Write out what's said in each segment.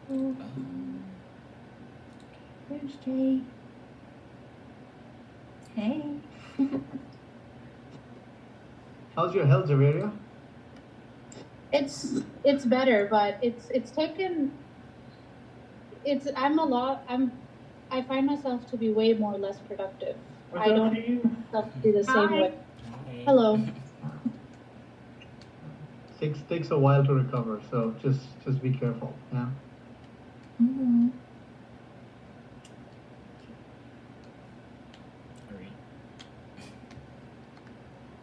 There's Jay. Hey. How's your health, Javeria? It's better, but it's taken. It's I find myself to be way more less productive. What's I up, don't Steve? find myself to be the same Hi. way. Hello. Takes a while to recover, so just be careful. Yeah. Mm-hmm.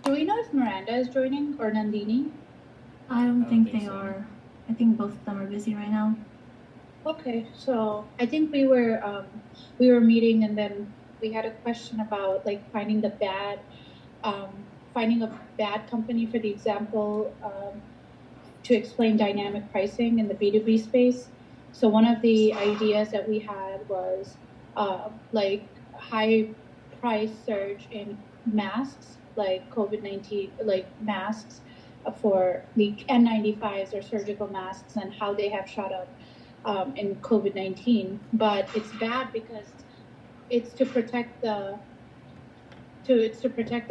Do we know if Miranda is joining or Nandini? I don't think they are. I think both of them are busy right now. Okay, so I think we were meeting, and then we had a question about like finding a bad company for the example to explain dynamic pricing in the B2B space. So one of the ideas that we had was like high price surge in masks, like COVID-19, like masks for the N95s or surgical masks, and how they have shot up in COVID-19. But it's bad because it's to protect the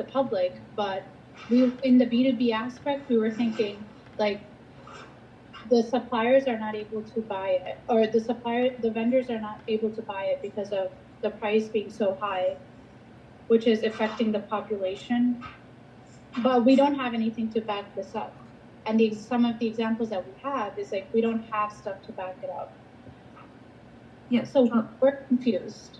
public. But we, in the B2B aspect, we were thinking like the suppliers are not able to buy it, or the vendors are not able to buy it because of the price being so high, which is affecting the population. But we don't have anything to back this up. And some of the examples that we have is like we don't have stuff to back it up. Yeah. So we're confused.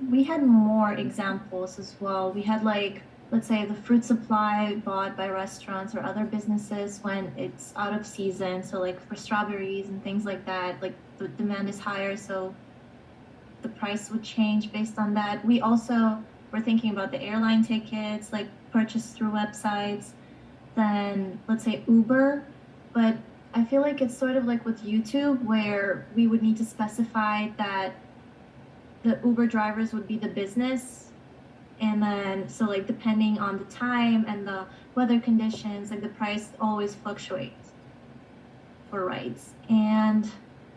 We had more examples as well. We had like, let's say the fruit supply bought by restaurants or other businesses when it's out of season. So like for strawberries and things like that, like the demand is higher, so the price would change based on that. We also were thinking about the airline tickets, like purchased through websites, then let's say Uber. But I feel like it's sort of like with YouTube, where we would need to specify that the Uber drivers would be the business. And then, so like depending on the time and the weather conditions, like the price always fluctuates for rides. And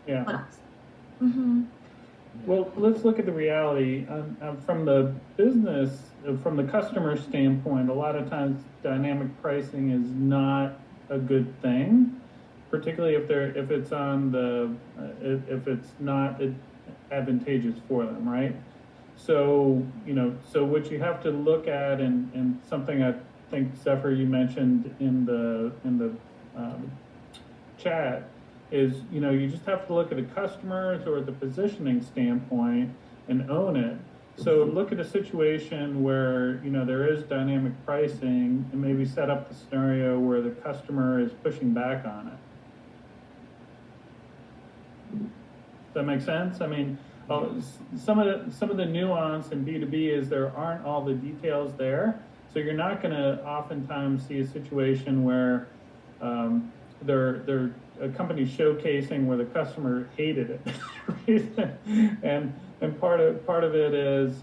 Yeah. what else? Mm-hmm. Well, let's look at the reality. From the business, from the customer standpoint, a lot of times dynamic pricing is not a good thing, particularly if it's on the if it's not advantageous for them, right? So so what you have to look at, and something I think Zephyr you mentioned in the chat, is you just have to look at the customers or the positioning standpoint and own it. So look at a situation where there is dynamic pricing, and maybe set up the scenario where the customer is pushing back on it. Does that make sense? I mean, some of the nuance in B2B is there aren't all the details there, so you're not going to oftentimes see a situation where they're a company showcasing where the customer hated it, and part of it is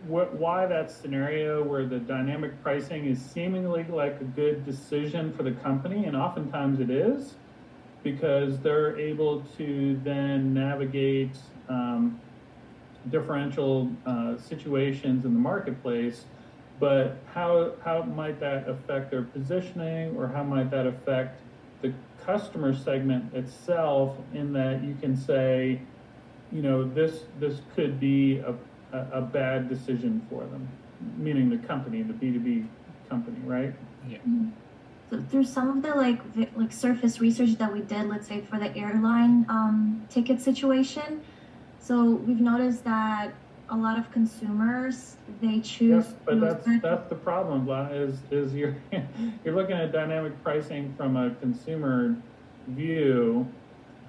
why that scenario where the dynamic pricing is seemingly like a good decision for the company, and oftentimes it is, because they're able to then navigate differential situations in the marketplace. But how might that affect their positioning, or how might that affect the customer segment itself, in that you can say, this could be a bad decision for them, meaning the company, the B2B company, right? Yeah. Mm-hmm. So through some of the like surface research that we did, let's say for the airline ticket situation, so we've noticed that a lot of consumers, they choose. Yes, but that's the problem, is you're you're looking at dynamic pricing from a consumer view,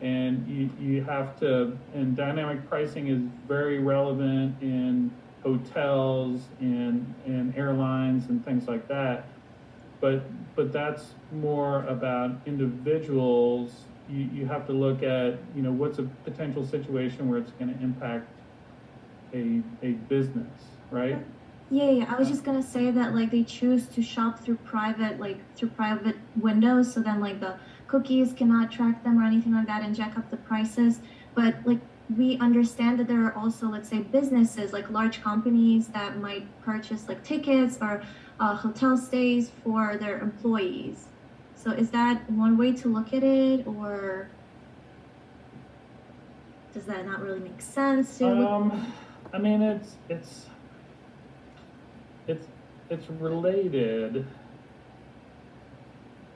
and you have to, and dynamic pricing is very relevant in hotels and airlines and things like that. But that's more about individuals. You have to look at what's a potential situation where it's going to impact a business, right? Yeah, I was just gonna say that like they choose to shop through private windows, so then like the cookies cannot track them or anything like that and jack up the prices. But like we understand that there are also, let's say, businesses like large companies that might purchase like tickets or hotel stays for their employees. So is that one way to look at it, or does that not really make sense to look? I mean, it's related.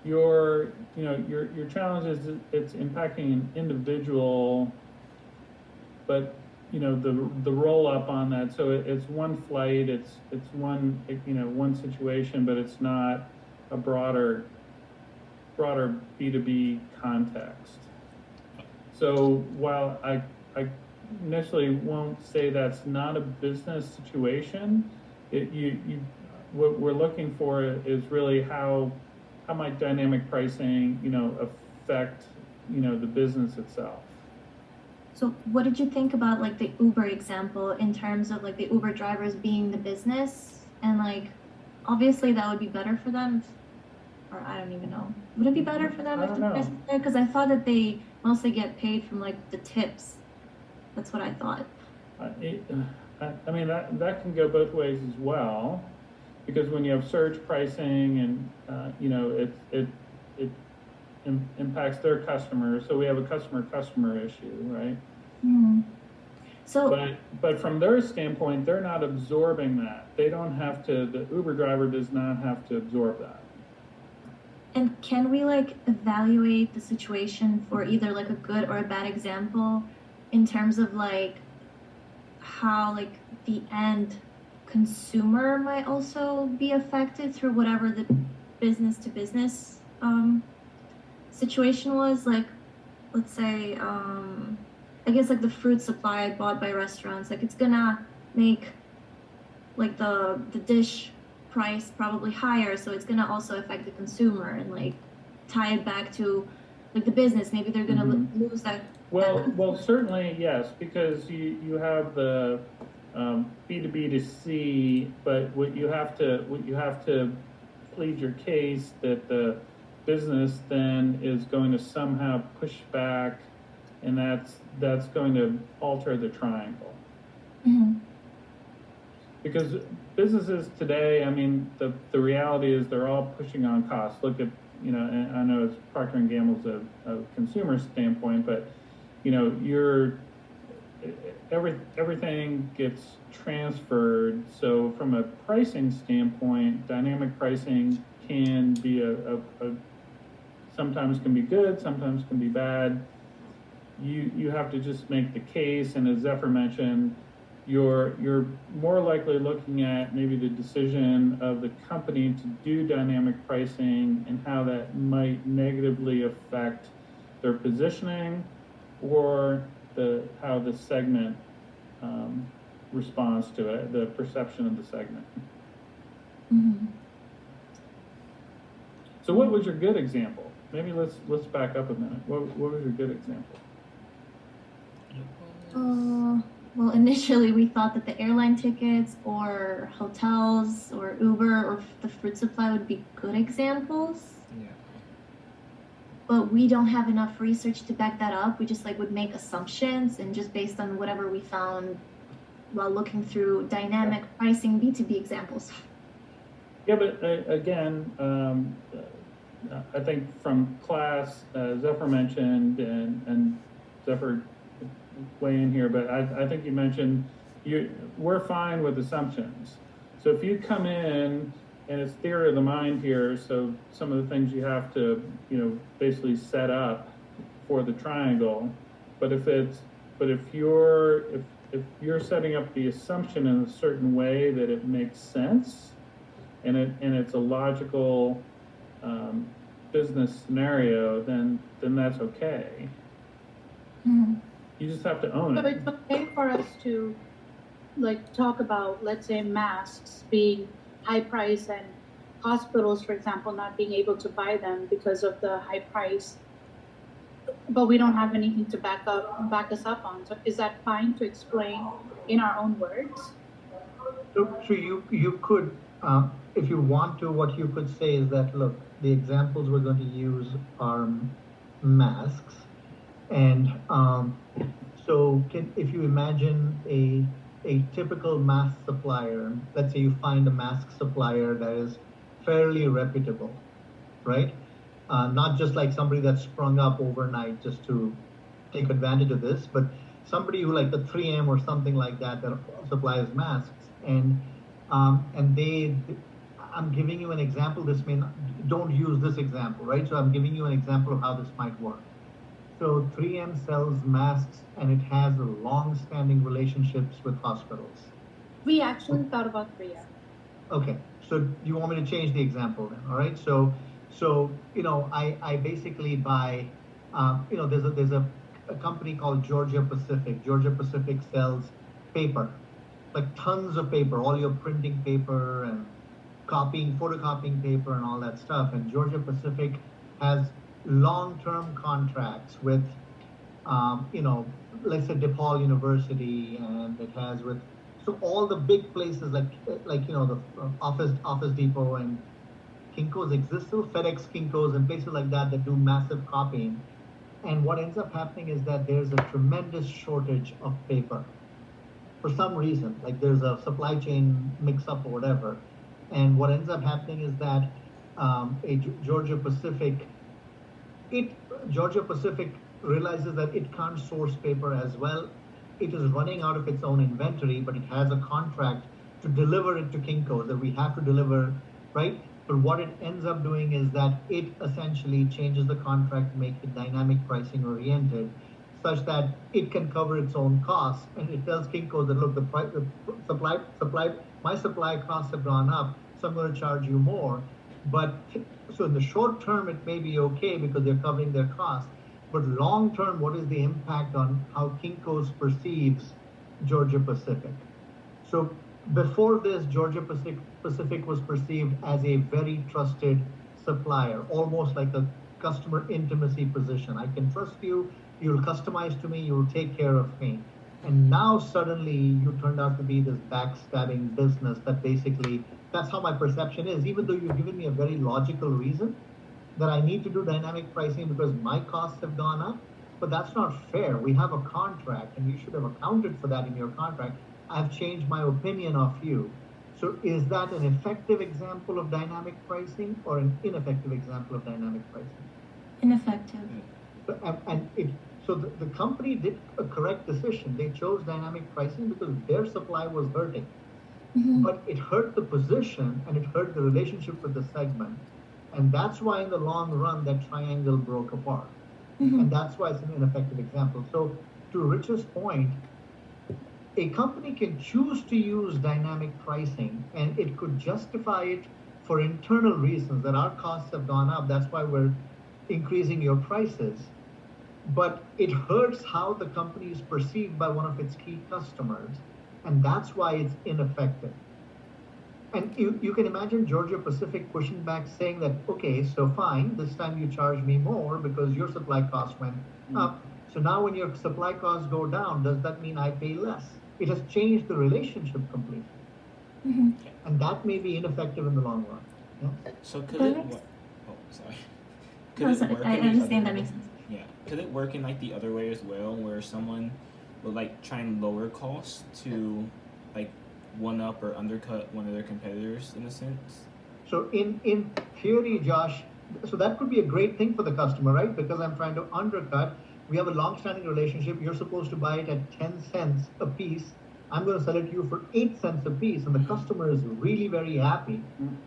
Your challenge is that it's impacting an individual, but the roll up on that. So it's one flight, it's one one situation, but it's not a broader B2B context. So while I initially won't say that's not a business situation, what we're looking for is really how might dynamic pricing affect the business itself. So what did you think about like the Uber example in terms of like the Uber drivers being the business, and like obviously that would be better for them, or I don't even know. Would it be better for them I if don't the know. price is there? Because I thought that they mostly get paid from like the tips. That's what I thought. I mean that can go both ways as well, because when you have surge pricing and it impacts their customers, so we have a customer issue, right? Hmm. So But from their standpoint, they're not absorbing that. They don't have to. The Uber driver does not have to absorb that. and can we like evaluate the situation for either like a good or a bad example in terms of like how like the end consumer might also be affected through whatever the business to business situation was? Like let's say I guess like the fruit supply bought by restaurants, like it's gonna make like the dish price probably higher, so it's gonna also affect the consumer and like tie it back to like the business. Maybe they're gonna lose that. Well, certainly yes, because you have the B2B to C, but what you have to plead your case that the business then is going to somehow push back, and that's going to alter the triangle. Mhm. Because businesses today, I mean, the reality is they're all pushing on costs. Look at, and I know it's Procter and Gamble's a consumer standpoint, but everything gets transferred. So from a pricing standpoint, dynamic pricing can be sometimes can be good, sometimes can be bad. You have to just make the case, and as Zephyr mentioned, you're more likely looking at maybe the decision of the company to do dynamic pricing and how that might negatively affect their positioning, or how the segment responds to it, the perception of the segment. Mhm. So what was your good example? Maybe let's back up a minute. What was your good example? Well, initially we thought that the airline tickets or hotels or Uber or the fruit supply would be good examples. Yeah. But we don't have enough research to back that up. We just like would make assumptions and just based on whatever we found while looking through dynamic pricing B2B examples. Yeah, but again, I think from class, Zephyr mentioned, and Zephyr weigh in here, but I think you mentioned we're fine with assumptions. So if you come in and it's theory of the mind here, so some of the things you have to basically set up for the triangle, but if you're setting up the assumption in a certain way that it makes sense, and it's a logical business scenario, then that's okay. Mhm. You just have to own So it. it's okay for us to like talk about, let's say, masks being high price and hospitals, for example, not being able to buy them because of the high price, but we don't have anything to back us up on. So is that fine to explain in our own words? So you could, if you want to, what you could say is that, look, the examples we're going to use are masks. And so if you imagine a typical mask supplier, let's say you find a mask supplier that is fairly reputable, right? Not just like somebody that sprung up overnight just to take advantage of this, but somebody who like the 3M or something like that that supplies masks, and I'm giving you an example. This may not, don't use this example, right? So I'm giving you an example of how this might work. So 3M sells masks, and it has long-standing relationships with hospitals. We actually thought about 3M. Okay, so you want me to change the example then? All right, so I basically buy, there's a company called Georgia Pacific. Georgia Pacific sells paper, like tons of paper, all your printing paper and photocopying paper and all that stuff. And Georgia Pacific has long-term contracts with, let's say DePaul University, and it has with so all the big places like the Office Depot and Kinko's exist still, FedEx Kinko's and places like that do massive copying. And what ends up happening is that there's a tremendous shortage of paper for some reason, like there's a supply chain mix-up or whatever. And what ends up happening is that Georgia Pacific realizes that it can't source paper as well. It is running out of its own inventory, but it has a contract to deliver it to Kinko's that we have to deliver, right? But what it ends up doing is that it essentially changes the contract to make it dynamic pricing oriented, such that it can cover its own costs. And it tells Kinko's that, look, my supply costs have gone up, so I'm going to charge you more. But so in the short term, it may be okay because they're covering their costs. But long term, what is the impact on how Kinko's perceives Georgia Pacific? So before this, Georgia Pacific was perceived as a very trusted supplier, almost like a customer intimacy position. I can trust you, you'll customize to me, you'll take care of me. And now suddenly you turned out to be this backstabbing business that basically, that's how my perception is, even though you've given me a very logical reason that I need to do dynamic pricing because my costs have gone up, but that's not fair. We have a contract and you should have accounted for that in your contract. I've changed my opinion of you. So is that an effective example of dynamic pricing or an ineffective example of dynamic pricing? Ineffective. So the company did a correct decision. They chose dynamic pricing because their supply was hurting. Mm-hmm. But it hurt the position and it hurt the relationship with the segment. And that's why in the long run, that triangle broke apart. Mm-hmm. And that's why it's an ineffective example. So to Rich's point, a company can choose to use dynamic pricing and it could justify it for internal reasons that our costs have gone up. That's why we're increasing your prices. But it hurts how the company is perceived by one of its key customers. And that's why it's ineffective. And you can imagine Georgia Pacific pushing back saying that, okay, so fine, this time you charge me more because your supply costs went up. So now when your supply costs go down, does that mean I pay less? It has changed the relationship completely. Mm-hmm. And that may be ineffective in the long run. Yeah? So could That it makes- work? Oh, sorry. No, it sorry, work I in the understand other that way? makes sense. Yeah. Could it work in like the other way as well, where someone would like try and lower costs to like one up or undercut one of their competitors in a sense? So in theory, Josh, so that could be a great thing for the customer, right? Because I'm trying to undercut. We have a long-standing relationship. You're supposed to buy it at 10 cents a piece. I'm going to sell it to you for 8 cents a piece, and the customer is really very happy.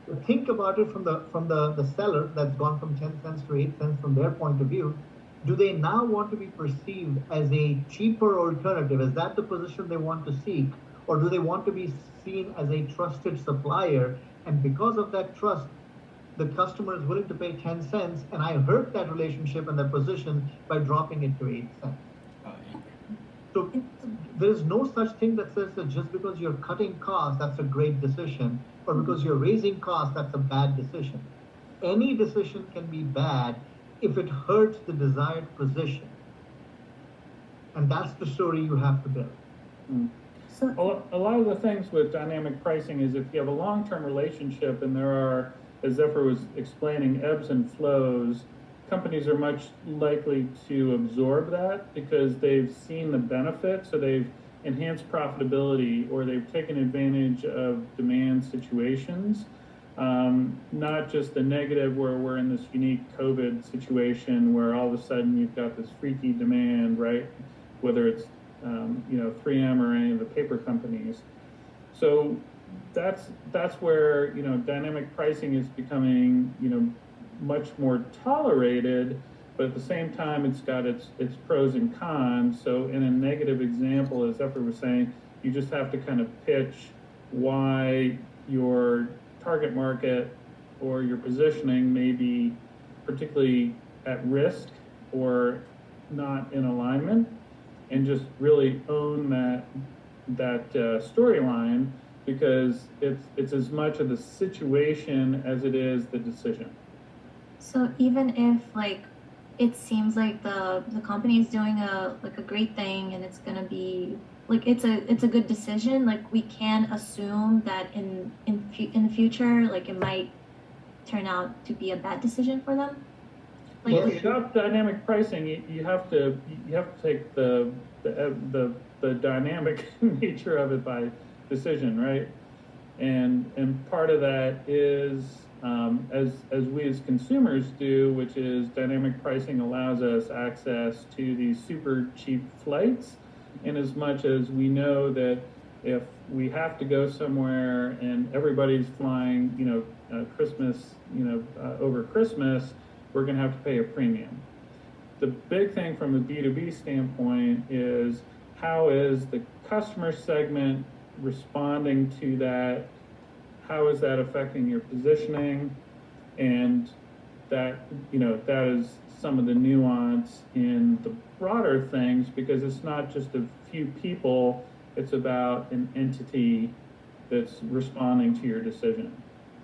So think about it from the seller that's gone from 10 cents to 8 cents from their point of view. Do they now want to be perceived as a cheaper alternative? Is that the position they want to seek? Or do they want to be seen as a trusted supplier? And because of that trust, the customer is willing to pay 10 cents, and I hurt that relationship and that position by dropping it to 8 cents. Yeah. So there is no such thing that says that just because you're cutting costs, that's a great decision, or because you're raising costs, that's a bad decision. Any decision can be bad if it hurts the desired position. And that's the story you have to build. So A lot of the things with dynamic pricing is if you have a long-term relationship and there are, as Zephyr was explaining, ebbs and flows, companies are much likely to absorb that because they've seen the benefit, so they've enhanced profitability or they've taken advantage of demand situations. Not just the negative where we're in this unique COVID situation where all of a sudden you've got this freaky demand, right? Whether it's 3M or any of the paper companies. So that's where dynamic pricing is becoming much more tolerated, but at the same time it's got its pros and cons. So in a negative example, as Zephyr was saying, you just have to kind of pitch why your target market or your positioning may be particularly at risk or not in alignment, and just really own that storyline, because it's as much of the situation as it is the decision. So even if like it seems like the company is doing a great thing and it's gonna be like it's a good decision, like we can assume that in the future, like it might turn out to be a bad decision for them. Like Well, if you adopt dynamic pricing, you have to take the dynamic nature of it by decision, right? And part of that is as we as consumers do, which is dynamic pricing allows us access to these super cheap flights, in as much as we know that if we have to go somewhere and everybody's flying, Christmas, over Christmas, we're going to have to pay a premium. The big thing from a B2B standpoint is how is the customer segment responding to that? How is that affecting your positioning? And that is some of the nuance in the broader things, because it's not just a few people, it's about an entity that's responding to your decision.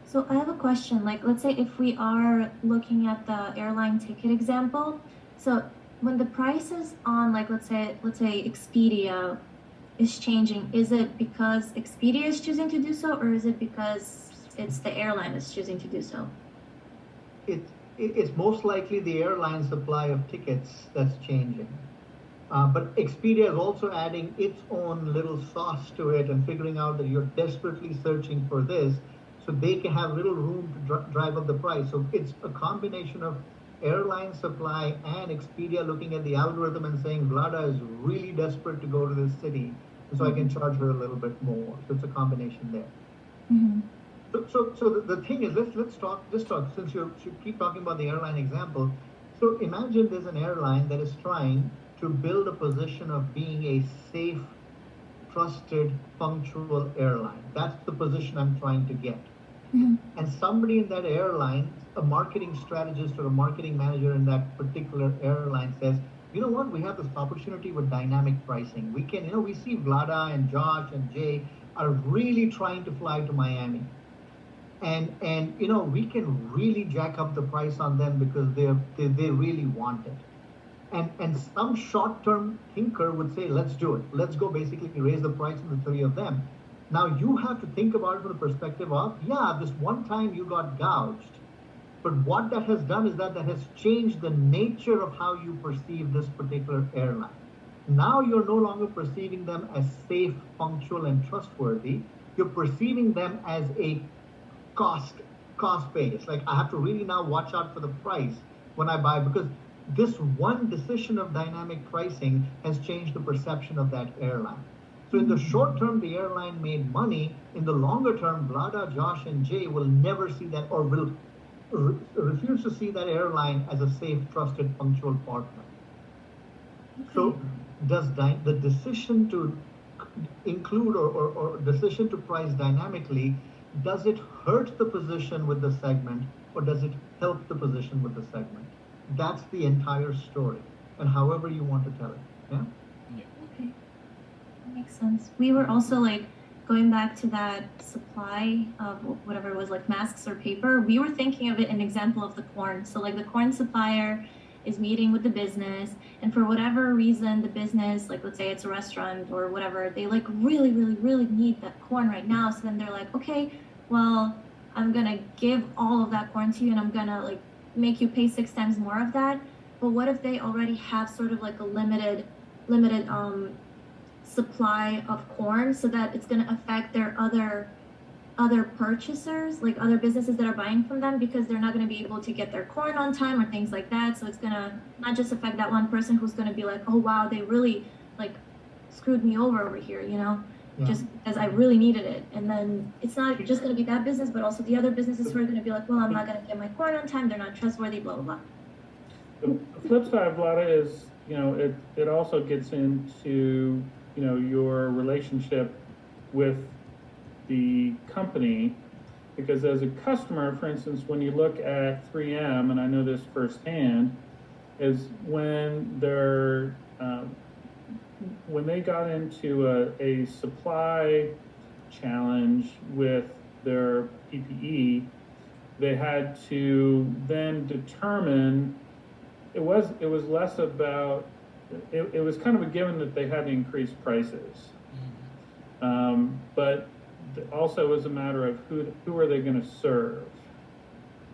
So I have a question, like let's say if we are looking at the airline ticket example, so when the prices on like let's say Expedia is changing, is it because Expedia is choosing to do so, or is it because it's the airline that's choosing to do so? It's most likely the airline supply of tickets that's changing. But Expedia is also adding its own little sauce to it and figuring out that you're desperately searching for this, so they can have little room to drive up the price. So it's a combination of airline supply and Expedia looking at the algorithm and saying, Vlada is really desperate to go to this city, so I can charge her a little bit more. So it's a combination there. Mm-hmm. So the thing is, let's talk, since you keep talking about the airline example. So imagine there's an airline that is trying to build a position of being a safe, trusted, punctual airline. That's the position I'm trying to get. Mm-hmm. And somebody in that airline, a marketing strategist or a marketing manager in that particular airline says, you know what, we have this opportunity with dynamic pricing. We can, we see Vlada and Josh and Jay are really trying to fly to Miami. And we can really jack up the price on them because they really want it. And some short-term thinker would say, let's do it. Let's go basically raise the price of the three of them. Now you have to think about it from the perspective of, this one time you got gouged, but what that has done is that has changed the nature of how you perceive this particular airline. Now you're no longer perceiving them as safe, punctual, and trustworthy. You're perceiving them as a cost base. Like, I have to really now watch out for the price when I buy, because this one decision of dynamic pricing has changed the perception of that airline. So in the short term, the airline made money. In the longer term, Vlada, Josh, and Jay will never see that, or will refuse to see that airline as a safe, trusted, punctual partner. Okay. So does the decision to include or decision to price dynamically, does it hurt the position with the segment, or does it help the position with the segment? That's the entire story, and however you want to tell it. Yeah? Okay. That makes sense. We were also going back to that supply of whatever it was, like masks or paper. We were thinking of it an example of the corn. So the corn supplier is meeting with the business, and for whatever reason, the business, let's say it's a restaurant or whatever, they really, really, really need that corn right now. So then they're like, okay, well, I'm gonna give all of that corn to you, and I'm gonna make you pay 6 times more of that. But what if they already have sort of like a limited supply of corn, so that it's going to affect their other purchasers, like other businesses that are buying from them, because they're not going to be able to get their corn on time or things like that. So it's going to not just affect that one person who's going to be like, oh wow, they really like screwed me over here, you know, Yeah. just because I really needed it. And then it's not just going to be that business, but also the other businesses who are going to be like, well, I'm not going to get my corn on time, they're not trustworthy, blah blah blah. The flip side of Vlada is, you know, it also gets into, you know, your relationship with the company, because as a customer, for instance, when you look at 3M, and I know this firsthand, is when they got into a supply challenge with their PPE, they had to then determine, it was less about, it was kind of a given that they had to increase prices, but also was a matter of who are they going to serve,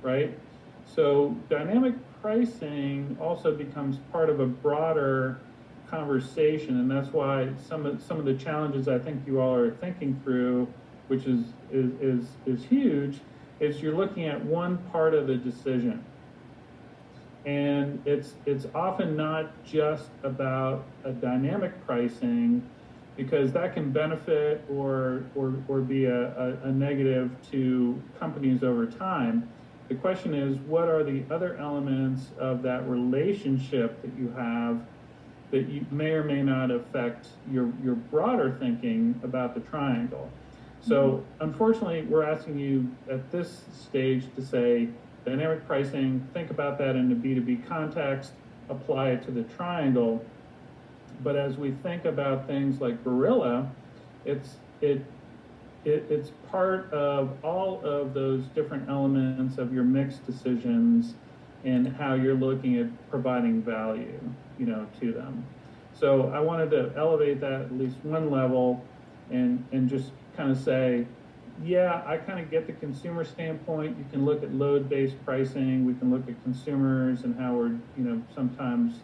right? So dynamic pricing also becomes part of a broader conversation, and that's why some of the challenges I think you all are thinking through, which is huge, is you're looking at one part of the decision, and it's often not just about a dynamic pricing, because that can benefit or be a negative to companies over time. The question is, what are the other elements of that relationship that you have that you may or may not affect your broader thinking about the triangle? So unfortunately, we're asking you at this stage to say dynamic pricing, think about that in the B2B context, apply it to the triangle. But as we think about things like Barilla, it's part of all of those different elements of your mix decisions and how you're looking at providing value, you know, to them. So I wanted to elevate that at least one level and just kind of say, yeah, I kind of get the consumer standpoint. You can look at load-based pricing. We can look at consumers and how we're, you know, sometimes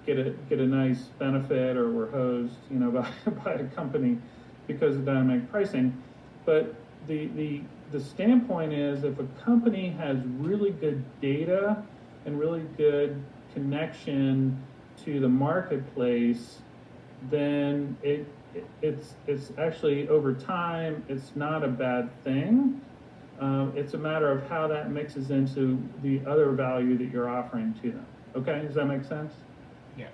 get a nice benefit, or we're hosed, you know, by a company because of dynamic pricing. But the standpoint is, if a company has really good data and really good connection to the marketplace, then it's actually, over time, it's not a bad thing. It's a matter of how that mixes into the other value that you're offering to them. Okay, does that make sense? Yeah.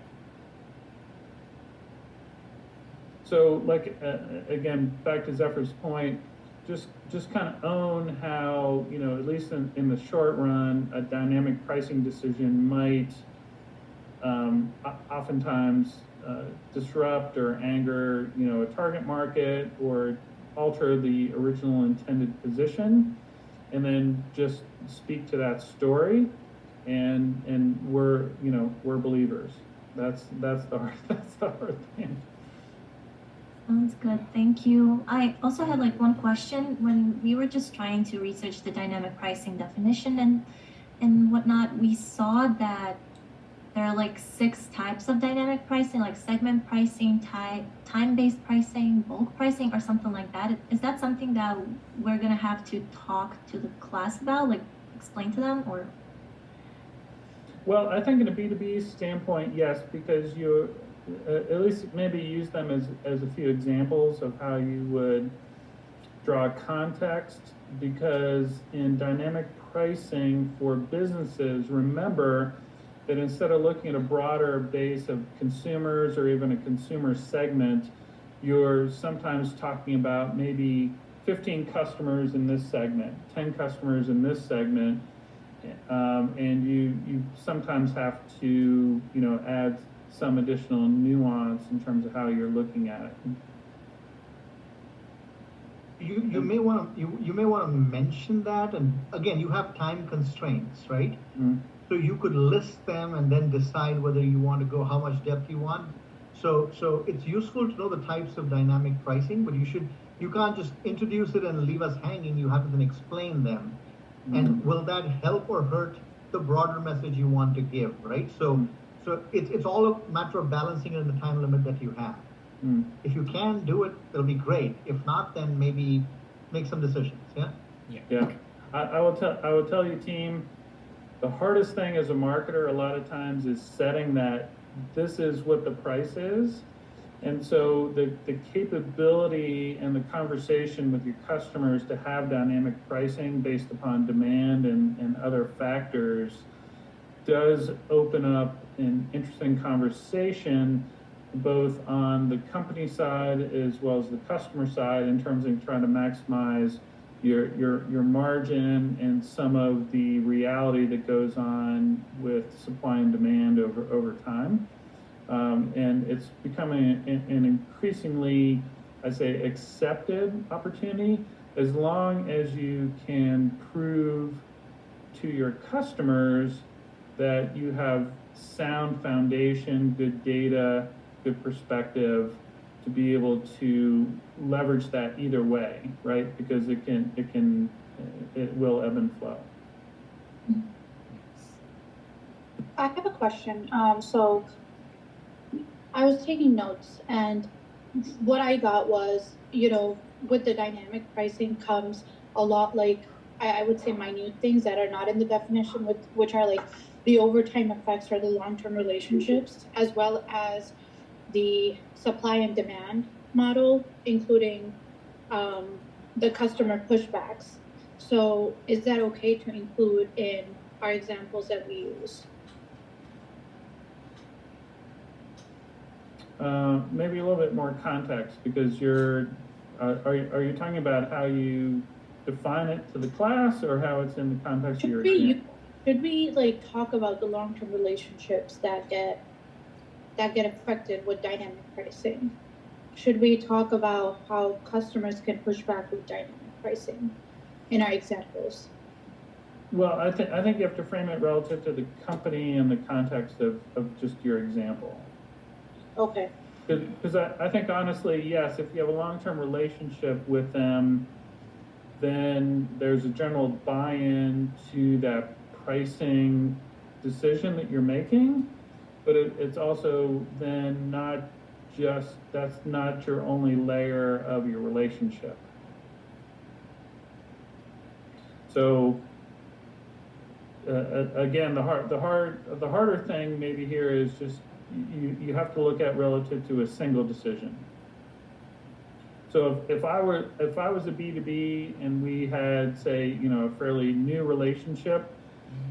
So, like, again, back to Zephyr's point, just kind of own how, you know, at least in the short run, a dynamic pricing decision might oftentimes disrupt or anger, you know, a target market, or alter the original intended position, and then just speak to that story. And we're believers. That's the hard thing. Sounds good, thank you. I also had like one question. When we were just trying to research the dynamic pricing definition and whatnot, we saw that there are like 6 types of dynamic pricing, like segment pricing, time-based pricing, bulk pricing, or something like that. Is that something that we're gonna have to talk to the class about, like explain to them, or? Well, I think in a B2B standpoint, yes, because you at least maybe use them as a few examples of how you would draw context, because in dynamic pricing for businesses, remember that instead of looking at a broader base of consumers or even a consumer segment, you're sometimes talking about maybe 15 customers in this segment, 10 customers in this segment, and you sometimes have to, you know, add some additional nuance in terms of how you're looking at it. You may want to mention that, and again, you have time constraints, right? Mm-hmm. So you could list them and then decide whether you want to go, how much depth you want. So it's useful to know the types of dynamic pricing, but you can't just introduce it and leave us hanging. You have to then explain them. And will that help or hurt the broader message you want to give, right? So it's all a matter of balancing it in the time limit that you have. If you can do it, it'll be great. If not, then maybe make some decisions. Yeah. Yeah. I will tell you, team, the hardest thing as a marketer a lot of times is setting that this is what the price is. And so the capability and the conversation with your customers to have dynamic pricing based upon demand and other factors does open up an interesting conversation both on the company side as well as the customer side in terms of trying to maximize your margin and some of the reality that goes on with supply and demand over time. And it's becoming an increasingly, I say, accepted opportunity as long as you can prove to your customers that you have sound foundation, good data, good perspective to be able to leverage that either way, right? Because it will ebb and flow. I have a question. So I was taking notes, and what I got was, with the dynamic pricing comes a lot like, I would say minute things that are not in the definition, which are like the overtime effects or the long-term relationships, as well as the supply and demand model, including the customer pushbacks. So is that okay to include in our examples that we use? Maybe a little bit more context, because are you talking about how you define it to the class or how it's in the context of your example? Should we like talk about the long-term relationships that get affected with dynamic pricing? Should we talk about how customers can push back with dynamic pricing in our examples? Well, I think you have to frame it relative to the company and the context of just your example. Okay. Because I think honestly, yes, if you have a long-term relationship with them, then there's a general buy-in to that pricing decision that you're making, but it's also then that's not your only layer of your relationship. So again, the harder thing maybe here is just you have to look at relative to a single decision. So if I was a B2B and we had, say, a fairly new relationship,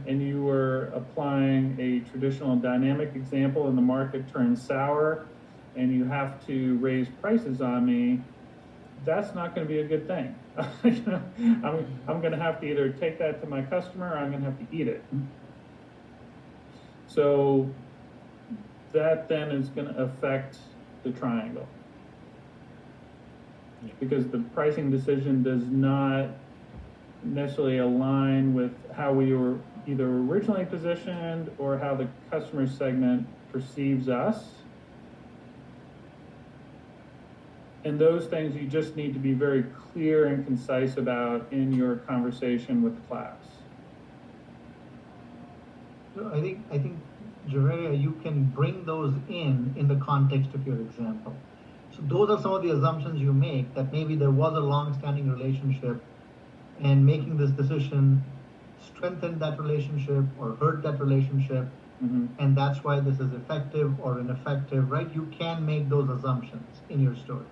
and you were applying a traditional dynamic example and the market turns sour and you have to raise prices on me, that's not going to be a good thing. I'm going to have to either take that to my customer or I'm going to have to eat it. So that then is going to affect the triangle. Because the pricing decision does not necessarily align with how we were either originally positioned or how the customer segment perceives us. And those things you just need to be very clear and concise about in your conversation with the class. So I think, Javeria, you can bring those in the context of your example. So those are some of the assumptions you make, that maybe there was a long-standing relationship and making this decision strengthened that relationship or hurt that relationship, and that's why this is effective or ineffective, right? You can make those assumptions in your story.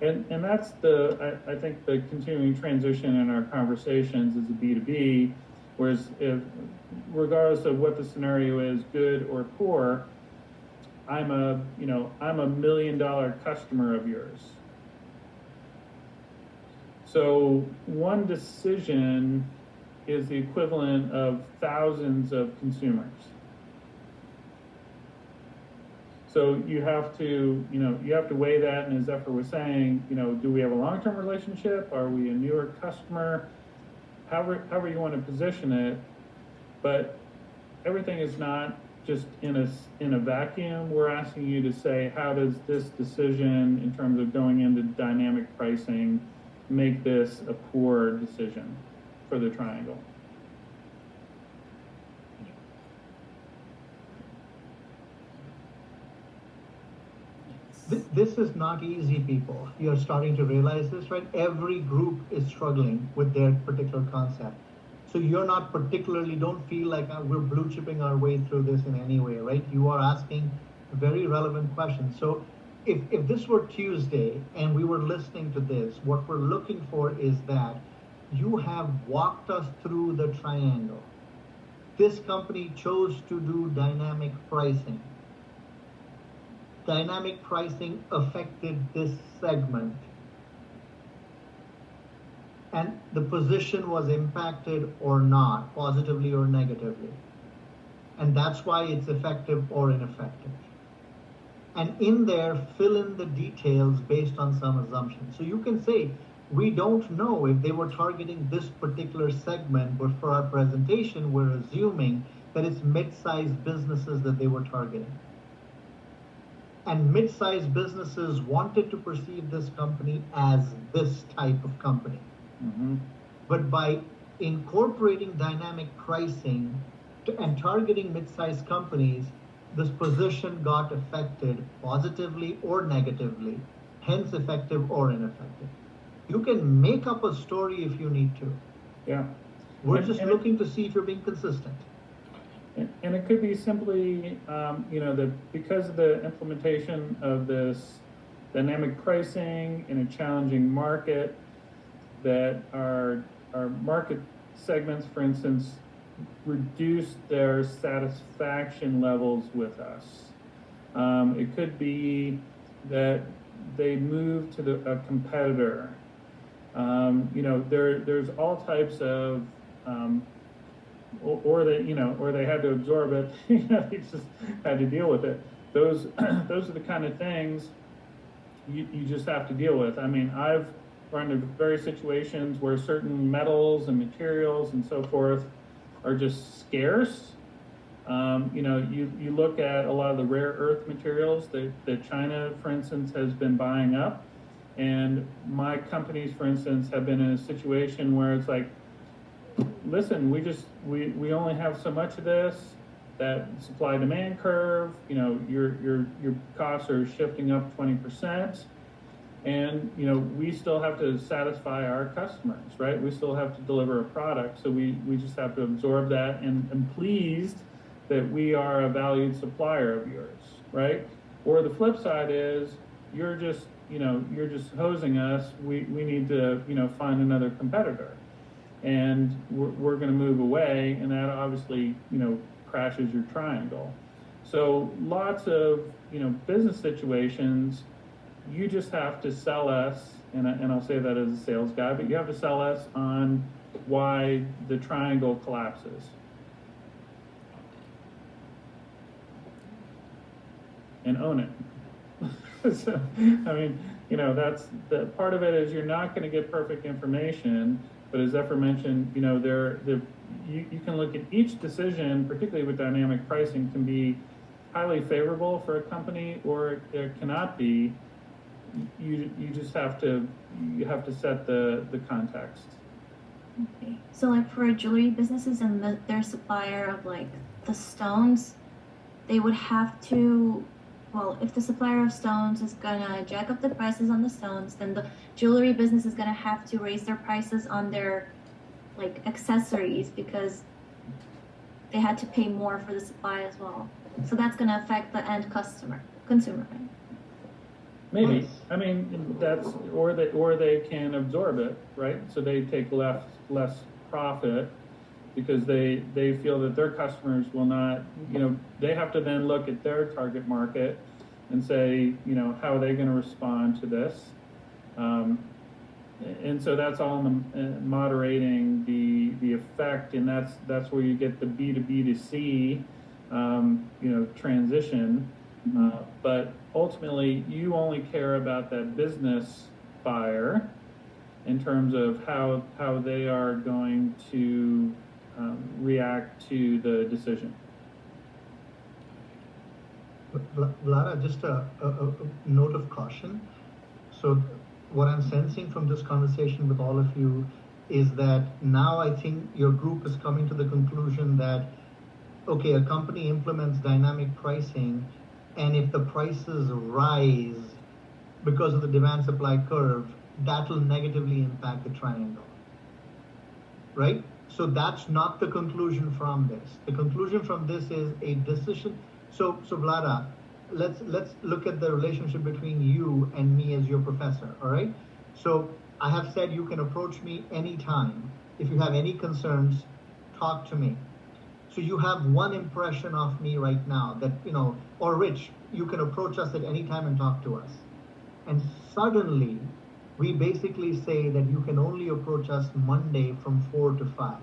And that's I think the continuing transition in our conversations as a B2B, whereas regardless of what the scenario is, good or poor, I'm a $1 million customer of yours. So one decision is the equivalent of thousands of consumers. So you have to weigh that, and as Zephyr was saying, do we have a long-term relationship? Are we a newer customer? However you want to position it, but everything is not just in a vacuum. We're asking you to say, how does this decision in terms of going into dynamic pricing make this a poor decision for the triangle? This is not easy, people. You're starting to realize this, right? Every group is struggling with their particular concept. So you're not particularly, don't feel like we're blue chipping our way through this in any way, right? You are asking very relevant questions. So if this were Tuesday and we were listening to this, what we're looking for is that you have walked us through the triangle. This company chose to do dynamic pricing. Dynamic pricing affected this segment. And the position was impacted or not, positively or negatively. And that's why it's effective or ineffective. And in there, fill in the details based on some assumptions. So you can say, we don't know if they were targeting this particular segment, but for our presentation, we're assuming that it's mid-sized businesses that they were targeting. And mid-sized businesses wanted to perceive this company as this type of company. Mm-hmm. But by incorporating dynamic pricing and targeting mid-sized companies, this position got affected positively or negatively, hence effective or ineffective. You can make up a story if you need to. Yeah. We're just looking to see if you're being consistent. And it could be simply, that because of the implementation of this dynamic pricing in a challenging market, that our market segments, for instance, reduce their satisfaction levels with us. It could be that they move to a competitor. There's all types of or they had to absorb it. They just had to deal with it. Those are the kind of things you just have to deal with. I mean, I've run into various situations where certain metals and materials and so forth are just scarce. You look at a lot of the rare earth materials that China, for instance, has been buying up, and my companies, for instance, have been in a situation where it's like, listen, we only have so much of this. That supply demand curve, your costs are shifting up 20%, and we still have to satisfy our customers, right? We still have to deliver a product, so we just have to absorb that, and I'm pleased that we are a valued supplier of yours, right? Or the flip side is you're just hosing us. We need to find another competitor. And we're going to move away, and that obviously, crashes your triangle. So lots of, business situations, you just have to sell us, and I'll say that as a sales guy, but you have to sell us on why the triangle collapses. And own it. So, I mean, that's the part of it is you're not going to get perfect information. But as Zephyr mentioned, you can look at each decision, particularly with dynamic pricing, can be highly favorable for a company, or it cannot be. You just have to set the context. Okay. So like for jewelry businesses and their supplier of like the stones, they would have to. Well, if the supplier of stones is gonna jack up the prices on the stones, then the jewelry business is gonna have to raise their prices on their like accessories because they had to pay more for the supply as well. So that's gonna affect the end consumer, right? Maybe. I mean, that's or they can absorb it, right? So they take less profit because they feel that their customers will not, they have to then look at their target market and say, how are they going to respond to this? And so that's all in the moderating the effect, and that's where you get the B2B to C, transition. But ultimately, you only care about that business buyer in terms of how they are going to react to the decision. Vlada, just a note of caution. So, what I'm sensing from this conversation with all of you is that now I think your group is coming to the conclusion that, okay, a company implements dynamic pricing, and if the prices rise because of the demand supply curve, that will negatively impact the triangle. Right? So that's not the conclusion from this. The conclusion from this is a decision. So Vlada, let's look at the relationship between you and me as your professor. All right. So I have said you can approach me anytime. If you have any concerns, talk to me. So you have one impression of me right now that, or Rich, you can approach us at any time and talk to us. And suddenly we basically say that you can only approach us Monday from 4 to 5.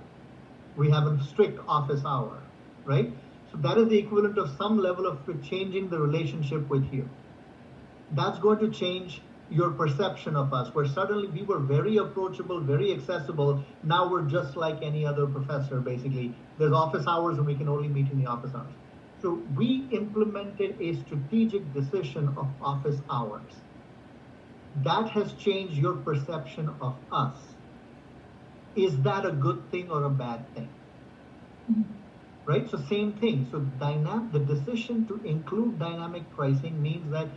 We have a strict office hour, right? So that is the equivalent of some level of changing the relationship with you. That's going to change your perception of us, where suddenly we were very approachable, very accessible. Now we're just like any other professor, basically. There's office hours and we can only meet in the office hours. So we implemented a strategic decision of office hours. That has changed your perception of us. Is that a good thing or a bad thing? Mm-hmm. Right? So same thing. So the decision to include dynamic pricing means that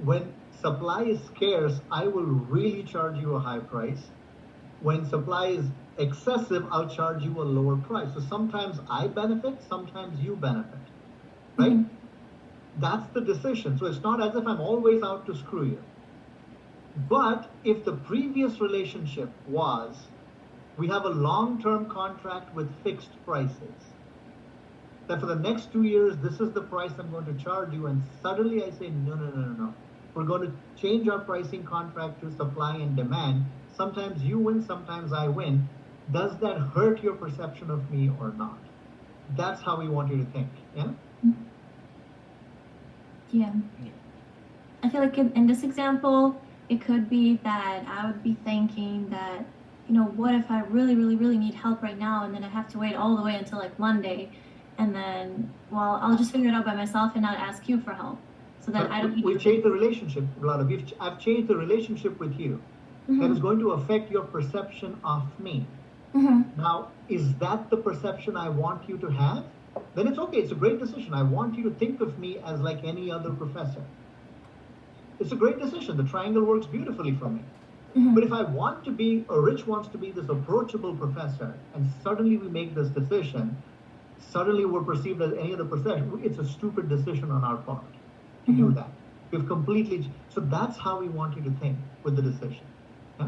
when supply is scarce, I will really charge you a high price. When supply is excessive, I'll charge you a lower price. So sometimes I benefit, sometimes you benefit. Right? Mm-hmm. That's the decision. So it's not as if I'm always out to screw you. But if the previous relationship was, we have a long-term contract with fixed prices, that for the next 2 years, this is the price I'm going to charge you, and suddenly I say, no. We're going to change our pricing contract to supply and demand. Sometimes you win, sometimes I win. Does that hurt your perception of me or not? That's how we want you to think, yeah? Yeah. I feel like in this example, it could be that I would be thinking that, what if I really, really, really need help right now, and then I have to wait all the way until like Monday, and then, well, I'll just figure it out by myself and not ask you for help. So that I don't. We've changed the relationship, Vlada. I've changed the relationship with you. Mm-hmm. That is going to affect your perception of me. Mm-hmm. Now, is that the perception I want you to have? Then it's okay. It's a great decision. I want you to think of me as like any other professor. It's a great decision. The triangle works beautifully for me. Mm-hmm. But if I want to be, or Rich wants to be this approachable professor, and suddenly we make this decision, suddenly we're perceived as any other professor. It's a stupid decision on our part to do that. We've completely, so that's how we want you to think with the decision. Yeah?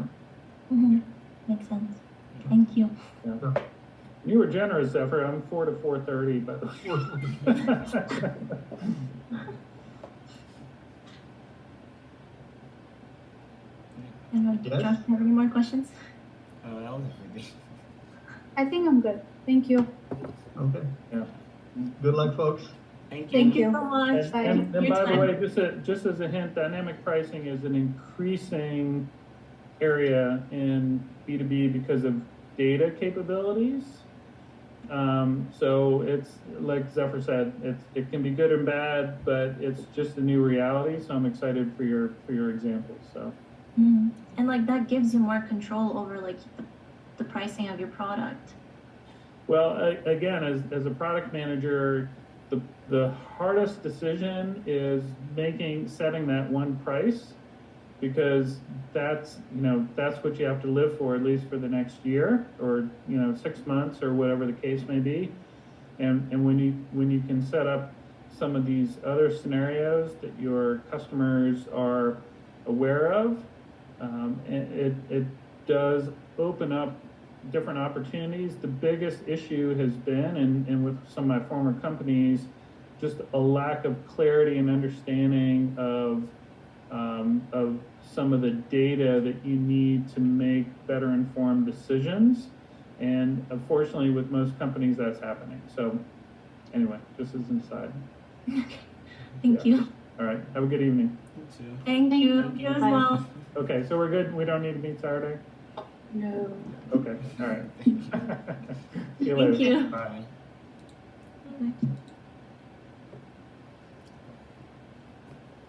Mm-hmm. Makes sense. Thank you. Yeah. So, you were generous, Zephyr. I'm 4 to 4:30, by the way. I don't know, Yes? Josh, do you have any more questions? That was everything. I think I'm good. Thank you. Okay. Yeah. Good luck, folks. Thank you. Thank you so much. And Your by the time. way, just as a hint, dynamic pricing is an increasing area in B2B because of data capabilities. So it's like Zephyr said, it can be good and bad, but it's just a new reality. So I'm excited for your examples. So. Mm-hmm. And like that gives you more control over like the pricing of your product. Well, again, as a product manager, the hardest decision is setting that one price, because that's what you have to live for, at least for the next year, or 6 months, or whatever the case may be. And when you can set up some of these other scenarios that your customers are aware of, it does open up different opportunities. The biggest issue has been, and with some of my former companies, just a lack of clarity and understanding of some of the data that you need to make better informed decisions. And unfortunately, with most companies, that's happening. So anyway, this is inside. Thank you. All right. Have a good evening. You too. Thank you. You as Bye. well. Okay, so we're good. We don't need to meet Saturday. No. Okay. All right. See you Thank later. you. Bye. Okay.